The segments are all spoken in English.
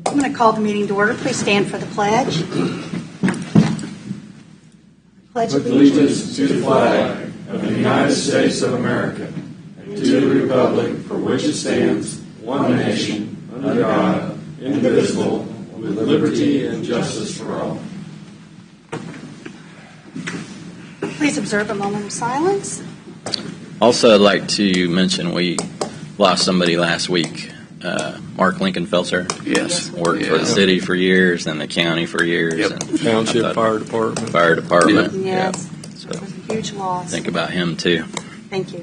I'm going to call the meeting to order. Please stand for the pledge. Pledge allegiance to the flag of the United States of America and to the republic for which it stands, one nation, under God, indivisible, with liberty and justice for all. Please observe a moment of silence. Also, I'd like to mention we lost somebody last week. Mark Lincolnfelser. Yes. Worked for the city for years and the county for years. Yep. And Township Fire Department. Fire Department. Yes. Yep. So It was a huge loss. think about him too. Thank you.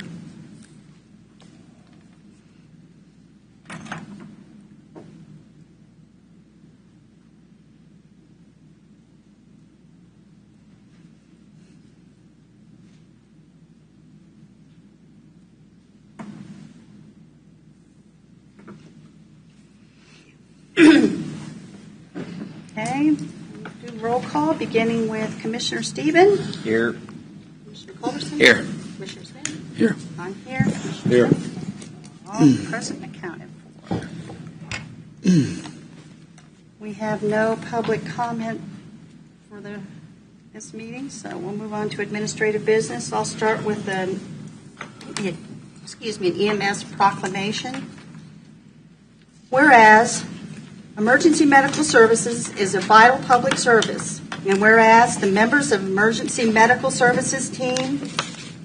Okay, do roll call, beginning with Commissioner Stephen. Here. Commissioner Culberson. Here. Commissioner Smith. Here. I'm here. Commissioner Here. Smith. All present and accounted for. We have no public comment for this meeting, so we'll move on to administrative business. I'll start with an EMS proclamation. Whereas emergency medical services is a vital public service, and whereas the members of emergency medical services team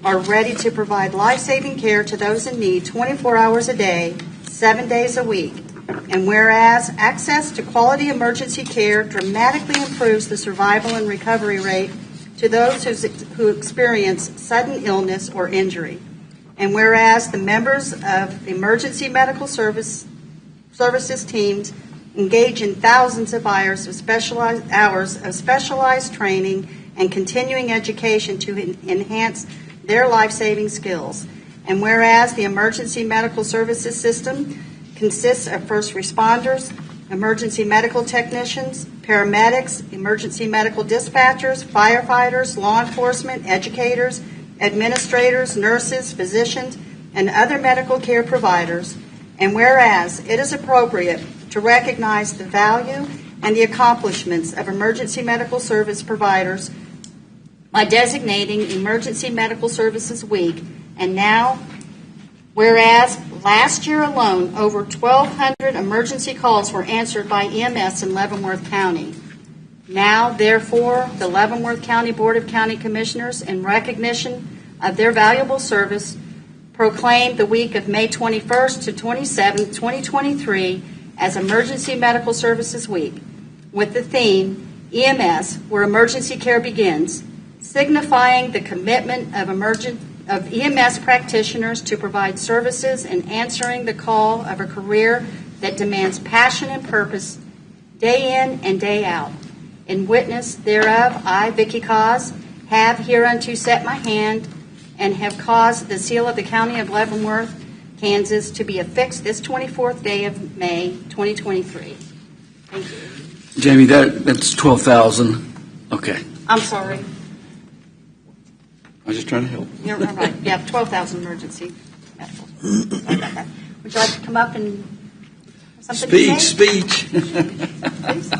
are ready to provide life-saving care to those in need 24 hours a day, 7 days a week, and whereas access to quality emergency care dramatically improves the survival and recovery rate to those who experience sudden illness or injury, and whereas the members of emergency medical services teams engage in thousands of hours of specialized training and continuing education to enhance their life-saving skills. And whereas the emergency medical services system consists of first responders, emergency medical technicians, paramedics, emergency medical dispatchers, firefighters, law enforcement, educators, administrators, nurses, physicians, and other medical care providers. And whereas it is appropriate to recognize the value and the accomplishments of emergency medical service providers by designating Emergency Medical Services Week. And now, whereas last year alone, over 1,200 emergency calls were answered by EMS in Leavenworth County. Now, therefore, the Leavenworth County Board of County Commissioners, in recognition of their valuable service, proclaimed the week of May 21st to 27th, 2023, as Emergency Medical Services Week, with the theme, EMS, where emergency care begins, signifying the commitment of EMS practitioners to provide services and answering the call of a career that demands passion and purpose day in and day out. In witness thereof, I, Vicki Cause, have hereunto set my hand and have caused the seal of the County of Leavenworth, Kansas, to be affixed this 24th day of May, 2023. Thank you. Jamie, that's 12,000. Okay. I'm sorry. I was just trying to help. You're right. Yeah, 12,000 emergency medical. Sorry about that. Would you like to come up and have something to say? Speech. Please.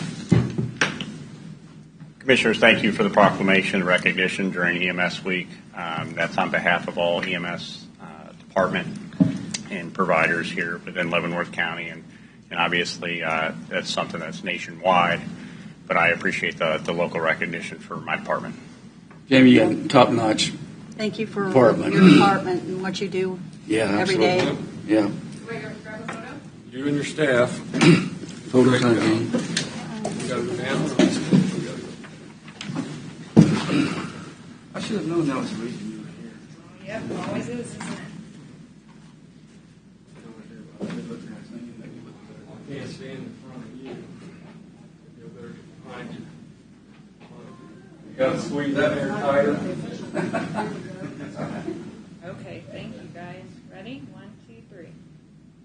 Commissioners, thank you for the proclamation recognition during EMS Week. That's on behalf of all EMS department and providers here within Leavenworth County, and obviously that's something that's nationwide, but I appreciate the local recognition for my department. Jamie, you got top-notch. Thank you for Department. your department and what you do every day. Yeah. You and your staff. Photo time. I should have known that was the reason you were here. Yep, always is, isn't it? I can't stand in front of you. Feel better get behind you. You got to squeeze that hair tighter. Okay, thank you guys. Ready? 1, 2, 3.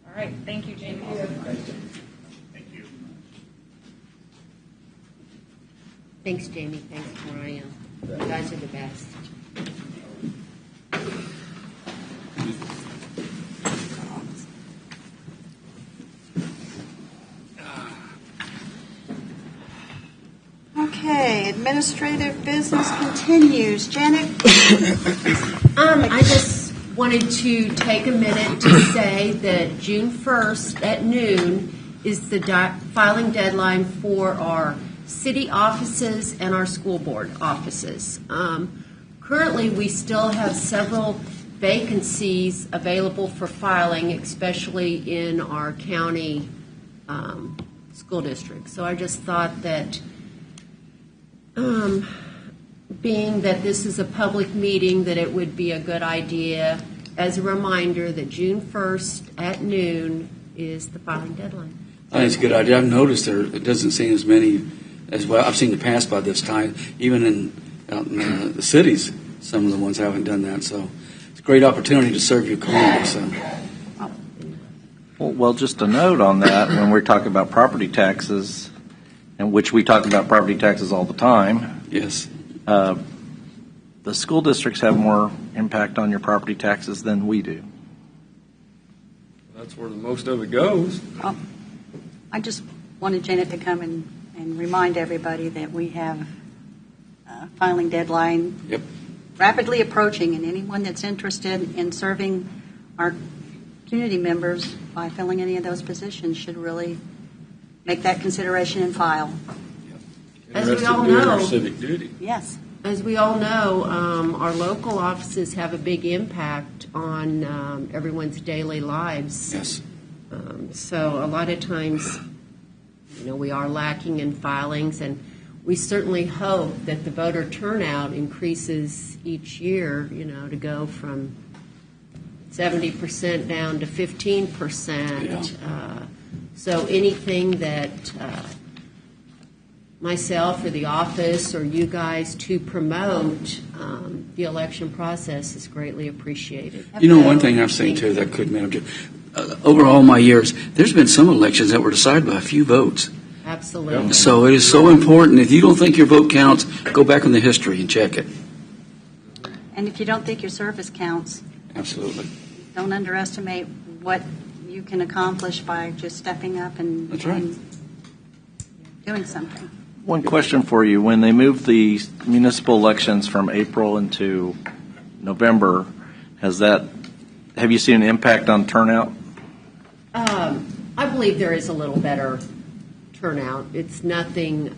All right, thank you, Jamie. Thank you. Thanks, Jamie. Thanks, Mariah. You guys are the best. Administrative business continues. Janet? I just wanted to take a minute to say that June 1st at noon is the filing deadline for our city offices and our school board offices. Currently, we still have several vacancies available for filing, especially in our county school district. So I just thought that being that this is a public meeting, that it would be a good idea as a reminder that June 1st at noon is the filing deadline. I think it's a good idea. I've noticed it doesn't seem as many as well. I've seen it pass by this time, even out in the cities. Some of the ones haven't done that. So it's a great opportunity to serve your community. So. Well, just a note on that, when we're talking about property taxes, and which we talk about property taxes all the time, Yes. the school districts have more impact on your property taxes than we do. That's where the most of it goes. I just wanted Janet to come and remind everybody that we have a filing deadline Yep. rapidly approaching, and anyone that's interested in serving our community members by filling any of those positions should really make that consideration and file. As we Interested all in doing our know, civic duty. Yes. As we all know, our local offices have a big impact on everyone's daily lives. Yes. So a lot of times, we are lacking in filings, and we certainly hope that the voter turnout increases each year, to go from 70% down to 15%. So anything that myself or the office or you guys to promote the election process is greatly appreciated. One thing I've seen too that could manage it. Over all my years, there's been some elections that were decided by a few votes. Absolutely. So it is so important. If you don't think your vote counts, go back in the history and check it. And if you don't think your service counts, Absolutely. don't underestimate what you can accomplish by just stepping up and, That's right. and doing something. One question for you. When they moved the municipal elections from April into November, have you seen an impact on turnout? I believe there is a little better turnout. It's nothing,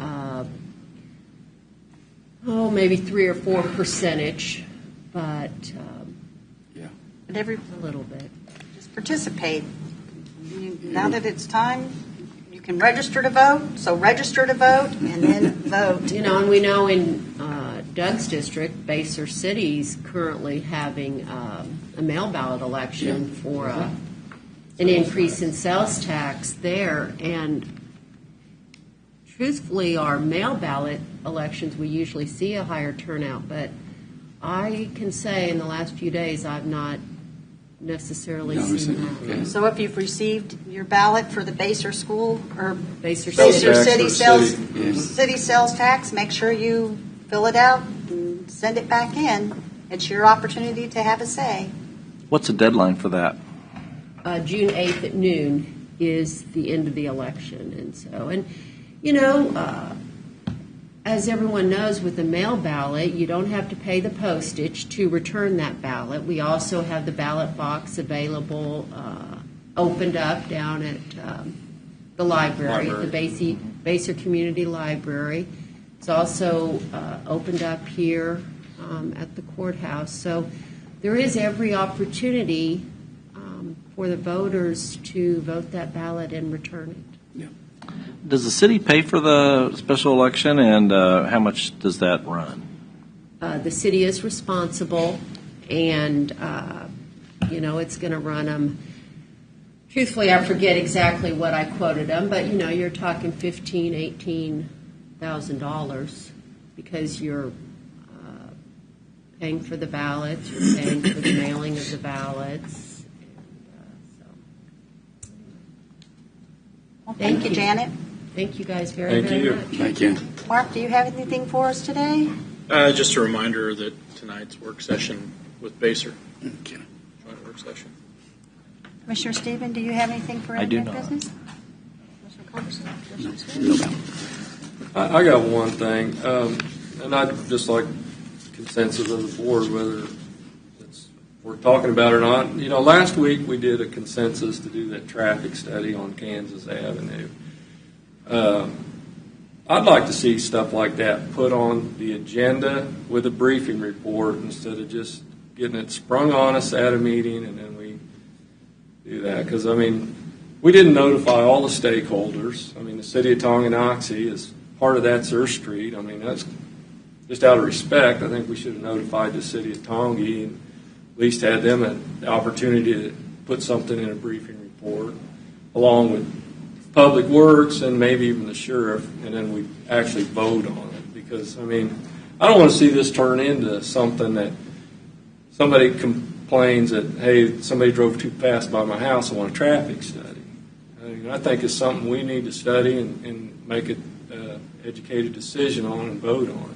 maybe 3 or 4%, but But every a little bit. just participate. Now that it's time, you can register to vote. So register to vote and then vote. And we know in Doug's district, Baser City's currently having a mail ballot election for an increase in sales tax there. And truthfully, our mail ballot elections, we usually see a higher turnout. But I can say in the last few days, I've not necessarily seen that. Okay. So if you've received your ballot for the Baser school or Baser Baser City. City city sales tax, make sure you fill it out and send it back in. It's your opportunity to have a say. What's the deadline for that? June 8th at noon is the end of the election. And as everyone knows, with the mail ballot, you don't have to pay the postage to return that ballot. We also have the ballot box available, opened up down at the library, the Baser Community Library. It's also opened up here at the courthouse. So there is every opportunity for the voters to vote that ballot and return it. Does the city pay for the special election, and how much does that run? The city is responsible, and, it's going to run them. Truthfully, I forget exactly what I quoted them, but, you're talking $15,000, $18,000 because you're paying for the ballots, you're paying for the mailing of the ballots. Well, thank you, Janet. Thank you guys very, very much. Thank you. Mark, do you have anything for us today? Just a reminder that tonight's work session with Baser, Okay. joint work session. Commissioner Stephen, do you have anything for I do any not. business? Commissioner Culberson? Commissioner Smith? I got one thing. and I'd just like consensus of the board whether it's worth talking about or not. You know, last week we did a consensus to do that traffic study on Kansas Avenue. I'd like to see stuff like that put on the agenda with a briefing report instead of just getting it sprung on us at a meeting and then we do that. Because, I mean, we didn't notify all the stakeholders. I mean, the city of Tonganoxie is part of that's their street. I mean, that's just out of respect. I think we should have notified the city of Tongi and at least had them an opportunity to put something in a briefing report along with Public Works and maybe even the sheriff, and then we actually vote on it. Because, I mean, I don't want to see this turn into something that somebody complains that, hey, somebody drove too fast by my house, I want a traffic study. I mean, I think it's something we need to study and make an educated decision on and vote on it.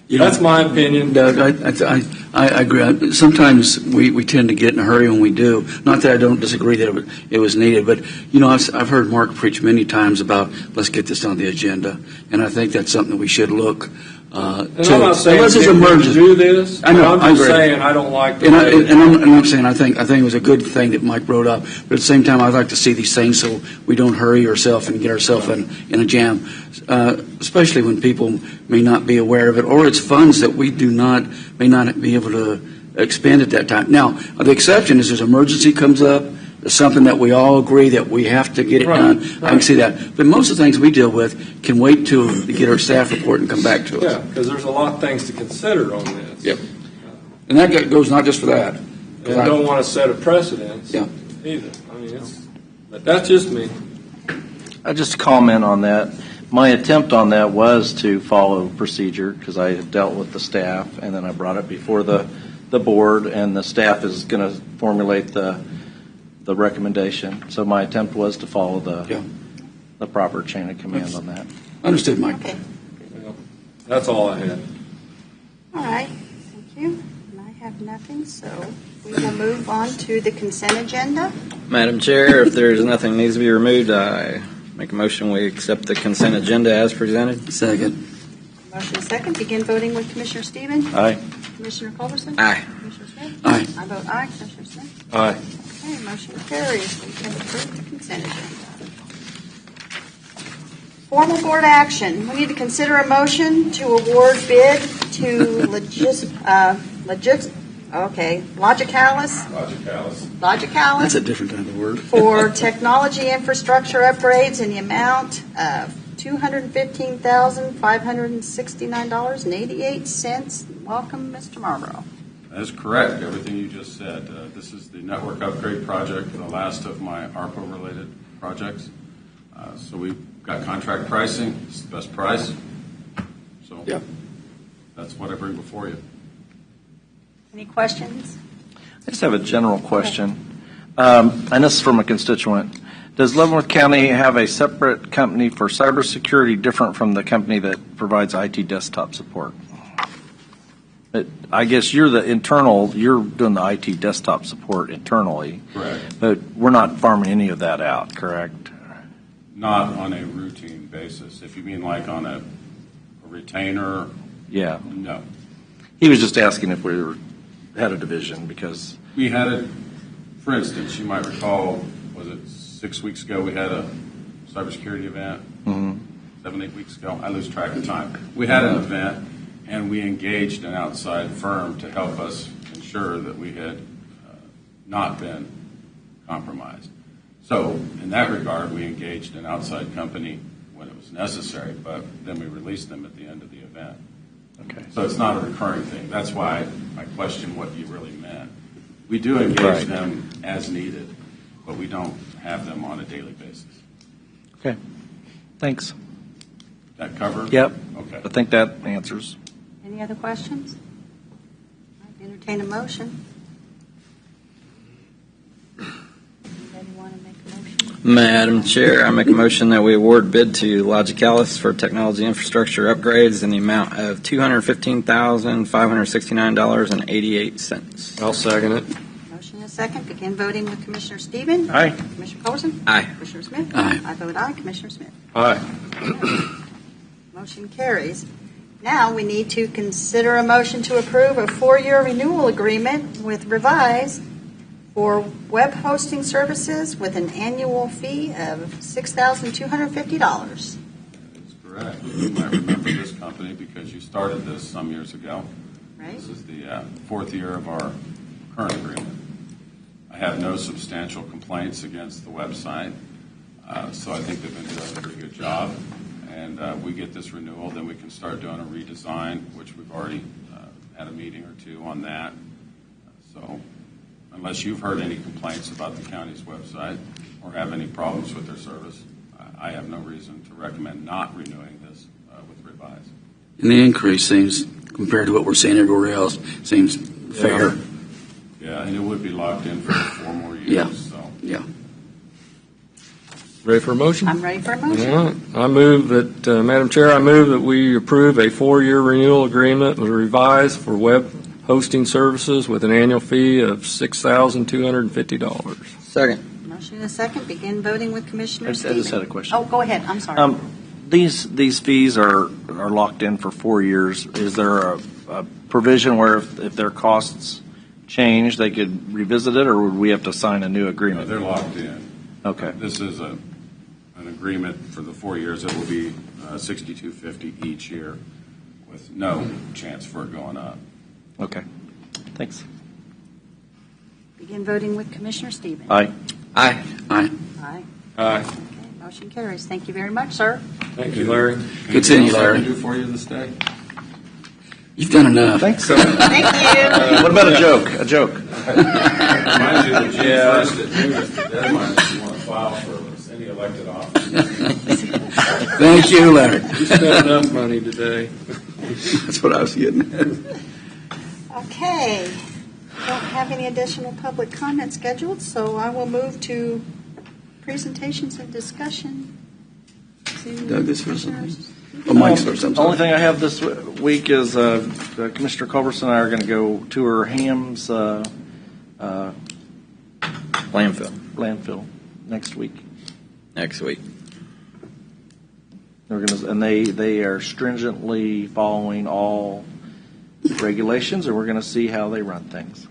You know, that's my opinion. Doug, I agree. Sometimes we tend to get in a hurry when we do. Not that I don't disagree that it was needed, but, you know, I've heard Mark preach many times about let's get this on the agenda, and I think that's something that we should look and I'm not saying unless it's emergency. To do this. I know. I'm just saying I don't like the I'm saying I think it was a good thing that Mike brought up, but at the same time I'd like to see these things so we don't hurry ourselves and get ourselves in a jam, especially when people may not be aware of it, or it's funds that we may not be able to expend at that time. Now, the exception is if emergency comes up, it's something that we all agree that we have to get it done. I can see that. But most of the things we deal with can wait till we get our staff report and come back to us. Yeah, because there's a lot of things to consider on this. Yep. And that goes not just for that. And I don't want to set a precedence either. I mean, but that's just me. I just comment on that. My attempt on that was to follow procedure because I had dealt with the staff, and then I brought it before the board, and the staff is going to formulate the recommendation. So my attempt was to follow the proper chain of command on that. Understood, Mike. Okay. Well, that's all I had. All right. Thank you. And I have nothing, so we will move on to the consent agenda. Madam Chair, if there's nothing that needs to be removed, I make a motion we accept the consent agenda as presented. Second. Motion second. Begin voting with Commissioner Stevens. Aye. Commissioner Culberson. Aye. Commissioner Smith. Aye. I vote aye. Commissioner Smith. Aye. Okay, motion carries. We can approve the consent agenda. Formal board action. We need to consider a motion to award bid to Logicalis That's a different kind of word. for technology infrastructure upgrades in the amount of $215,569.88. Welcome, Mr. Marlborough. That is correct, everything you just said. This is the network upgrade project, the last of my ARPA-related projects. So we've got contract pricing. It's the best price. So that's what I bring before you. Any questions? I just have a general question, and this is from a constituent. Does Leavenworth County have a separate company for cybersecurity different from the company that provides IT desktop support? I guess you're doing the IT desktop support internally. Correct. But we're not farming any of that out, correct? Not on a routine basis. If you mean like on a retainer, Yeah. no. He was just asking if we had a division because... We had it, for instance, you might recall, was it 6 weeks ago we had a cybersecurity event? 7, 8 weeks ago? I lose track of time. We had an event, and we engaged an outside firm to help us ensure that we had not been compromised. So in that regard, we engaged an outside company when it was necessary, but then we released them at the end of the event. Okay. So it's not a recurring thing. That's why I question what you really meant. We do engage them as needed, but we don't have them on a daily basis. Okay. Thanks. That cover? Yep. Okay. I think that answers. Any other questions? I'd entertain a motion. Anybody want to make a motion? Madam Chair, I make a motion that we award bid to Logicalis for technology infrastructure upgrades in the amount of $215,569.88. I'll second it. Motion is second. Begin voting with Commissioner Stevens. Aye. Commissioner Culberson. Aye. Commissioner Smith. Aye. I vote aye. Commissioner Smith. Aye. Motion carries. Now we need to consider a motion to approve a 4-year renewal agreement with Revise for web hosting services with an annual fee of $6,250. That's correct. You might remember this company because you started this some years ago. Right? This is the 4th year of our current agreement. I have no substantial complaints against the website, so I think they've been doing a pretty good job. And we get this renewal, then we can start doing a redesign, which we've already had a meeting or two on that. So unless you've heard any complaints about the county's website or have any problems with their service, I have no reason to recommend not renewing this with Revise. And the increase seems, compared to what we're seeing everywhere else, seems fair. Yeah, and it would be locked in for 4 more years. Yeah. So. Yeah. Ready for a motion? I'm ready for a motion. All right. I move that, Madam Chair, I move that we approve a 4-year renewal agreement with Revise for web hosting services with an annual fee of $6,250. Second. Motion and a second. Begin voting with Commissioner I Stevens. just had a question. Oh, go ahead. I'm sorry. These fees are locked in for 4 years. Is there a provision where if their costs change, they could revisit it, or would we have to sign a new agreement? They're locked in. Okay. This is an agreement for the 4 years. It will be $6,250 each year with no chance for it going up. Okay. Thanks. Begin voting with Commissioner Stevens. Aye. Aye. Aye. Aye. Okay, motion carries. Thank you very much, sir. Thank you, Larry. Good seeing you, Larry. Anything else I can do for you this day? You've done enough. Thanks. Thank you. What about a joke? A joke. Remind you that June 1st at noon is the deadline if you want to file for any elected office. Thank you, Larry. You spent enough money today. That's what I was getting at. Okay. Don't have any additional public comment scheduled, so I will move to presentations and discussion. Doug, this was something. Oh, Mike's first. I'm The only sorry. thing I have this week is Commissioner Culberson and I are going to go tour Ham's landfill next week. Next week. They are stringently following all regulations, and we're going to see how they run things.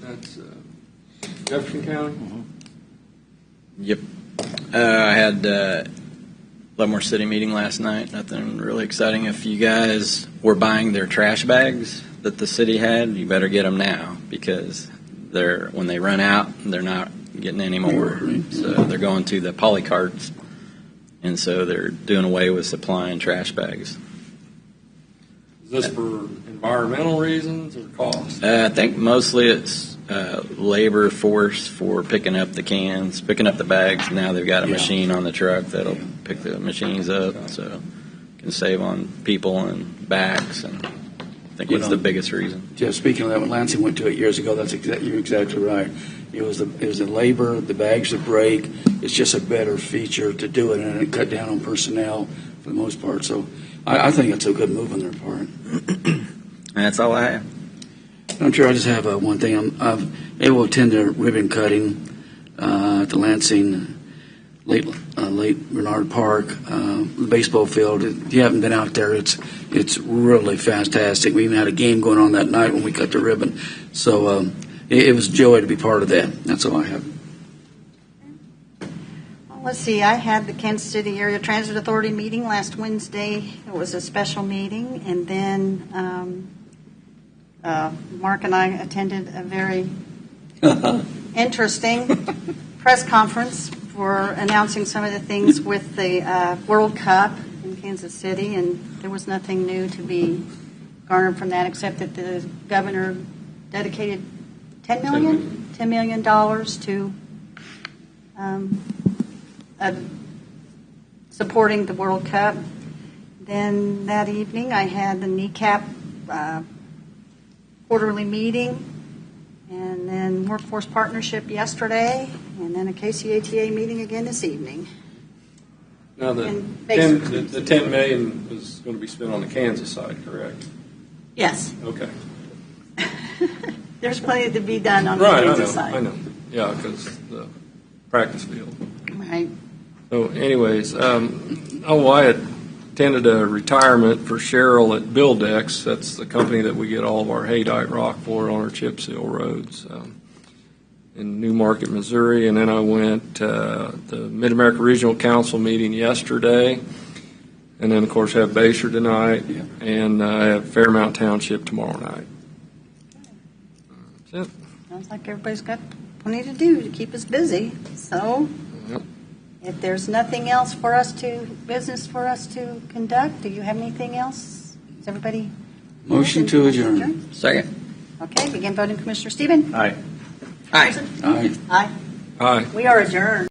That's Jefferson County? Yep. I had Leavenworth City meeting last night. Nothing really exciting. If you guys were buying their trash bags that the city had, you better get them now because when they run out, they're not getting any more. So they're going to the poly carts, and so they're doing away with supplying trash bags. Is this for environmental reasons or cost? I think mostly it's labor force for picking up the cans, picking up the bags. Now they've got a machine on the truck that'll pick the machines up, so can save on people and bags. And I think that's the biggest reason. Jeff, speaking of that, when Lansing went to it years ago, you're exactly right. It was the labor, the bags that break. It's just a better feature to do it, and it cut down on personnel for the most part. So I think it's a good move on their part. That's all I have. I'm sure I just have one thing. I'm able to attend the ribbon cutting at the Lansing late Bernard Park, the baseball field. If you haven't been out there, it's really fantastic. We even had a game going on that night when we cut the ribbon. So it was a joy to be part of that. That's all I have. Well, let's see. I had the Kansas City Area Transit Authority meeting last Wednesday. It was a special meeting, and then Mark and I attended a very interesting press conference for announcing some of the things with the World Cup in Kansas City, and there was nothing new to be garnered from that except that the governor dedicated $10 million to supporting the World Cup. Then that evening I had the NECAP quarterly meeting, and then Workforce Partnership yesterday, and then a KCATA meeting again this evening. Now, the And $10 million is going to be spent on the Kansas side, correct? Yes. Okay. There's plenty to be done on the Right, Kansas side. I know. Yeah, because the practice field. Right. So anyways, Wyatt attended a retirement for Cheryl at Buildex. That's the company that we get all of our haydite rock for on our chip seal roads in New Market, Missouri. And then I went to the Mid-America Regional Council meeting yesterday. And then, of course, have Basher tonight, and I have Fairmount Township tomorrow night. That's it. Sounds like everybody's got plenty to do to keep us busy. So, Yep. if there's nothing else business for us to conduct, do you have anything else? Is everybody? Motion to adjourn. Second. Okay, begin voting, Commissioner Stephen. Aye. Aye. Aye. Aye. Aye. We are adjourned.